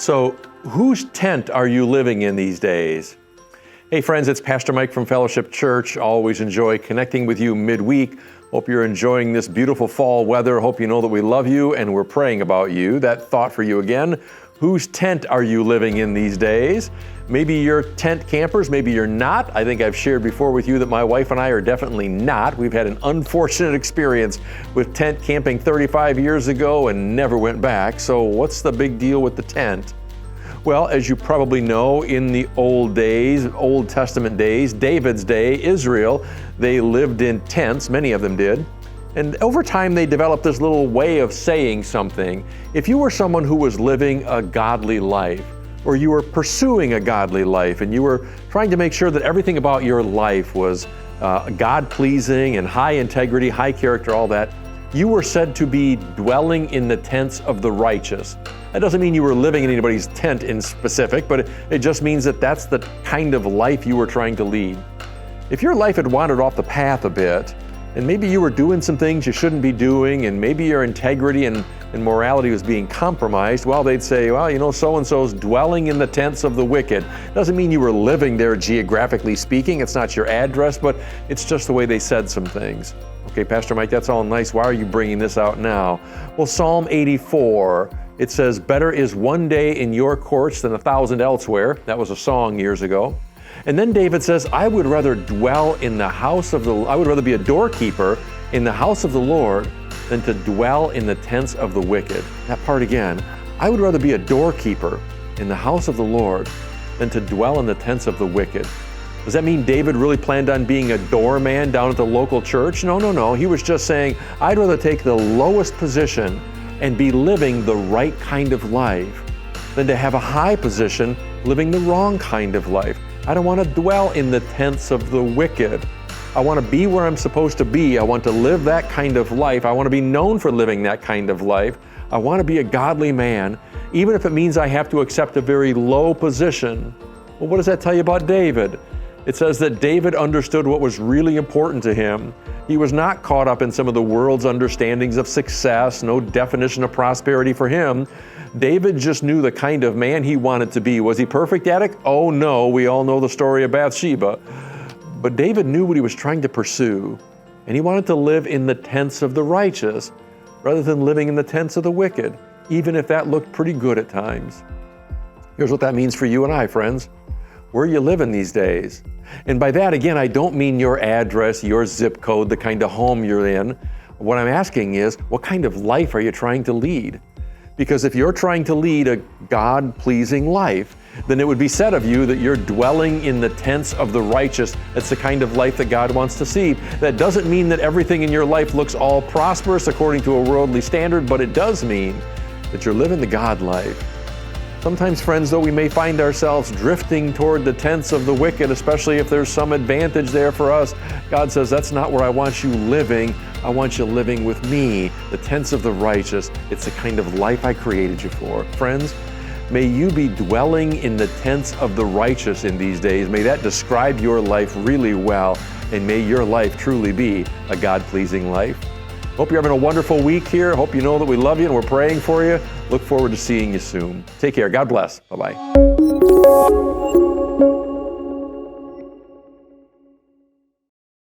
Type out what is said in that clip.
So, whose tent are you living in these days? Hey friends, it's Pastor Mike from Fellowship Church. Always enjoy connecting with you midweek. Hope you're enjoying this beautiful fall weather. Hope you know that we love you and we're praying about you. That thought for you again. Whose tent are you living in these days? Maybe you're tent campers, maybe you're not. I think I've shared before with you that my wife and I are definitely not. We've had an unfortunate experience with tent camping 35 years ago and never went back. So what's the big deal with the tent? Well, as you probably know, in the old days, Old Testament days, David's day, Israel, they lived in tents, many of them did. And over time, they developed this little way of saying something. If you were someone who was living a godly life, or you were pursuing a godly life, and you were trying to make sure that everything about your life was God-pleasing and high integrity, high character, all that, you were said to be dwelling in the tents of the righteous. That doesn't mean you were living in anybody's tent in specific, but it just means that that's the kind of life you were trying to lead. If your life had wandered off the path a bit, and maybe you were doing some things you shouldn't be doing, and maybe your integrity and morality was being compromised, well, they'd say, well, you know, so-and-so's dwelling in the tents of the wicked. Doesn't mean you were living there geographically speaking. It's not your address, but it's just the way they said some things. Okay, Pastor Mike, that's all nice. Why are you bringing this out now? Well, Psalm 84, it says, better is one day in your courts than 1,000 elsewhere. That was a song years ago. And then David says, I would rather dwell in the house of I would rather be a doorkeeper in the house of the Lord than to dwell in the tents of the wicked. That part again. I would rather be a doorkeeper in the house of the Lord than to dwell in the tents of the wicked. Does that mean David really planned on being a doorman down at the local church? No. He was just saying, I'd rather take the lowest position and be living the right kind of life than to have a high position living the wrong kind of life. I don't want to dwell in the tents of the wicked. I want to be where I'm supposed to be. I want to live that kind of life. I want to be known for living that kind of life. I want to be a godly man, even if it means I have to accept a very low position. Well, what does that tell you about David? It says that David understood what was really important to him. He was not caught up in some of the world's understandings of success, no definition of prosperity for him. David just knew the kind of man he wanted to be. Was he perfect at it? Oh no, we all know the story of Bathsheba. But David knew what he was trying to pursue, and he wanted to live in the tents of the righteous rather than living in the tents of the wicked, even if that looked pretty good at times. Here's what that means for you and I, friends. Where are you living these days? And by that, again, I don't mean your address, your zip code, the kind of home you're in. What I'm asking is, what kind of life are you trying to lead? Because if you're trying to lead a God-pleasing life, then it would be said of you that you're dwelling in the tents of the righteous. That's the kind of life that God wants to see. That doesn't mean that everything in your life looks all prosperous according to a worldly standard, but it does mean that you're living the God life. Sometimes, friends, though, we may find ourselves drifting toward the tents of the wicked, especially if there's some advantage there for us. God says, that's not where I want you living. I want you living with me, the tents of the righteous. It's the kind of life I created you for. Friends, may you be dwelling in the tents of the righteous in these days. May that describe your life really well, and may your life truly be a God-pleasing life. Hope you're having a wonderful week here. Hope you know that we love you and we're praying for you. Look forward to seeing you soon. Take care. God bless. Bye-bye.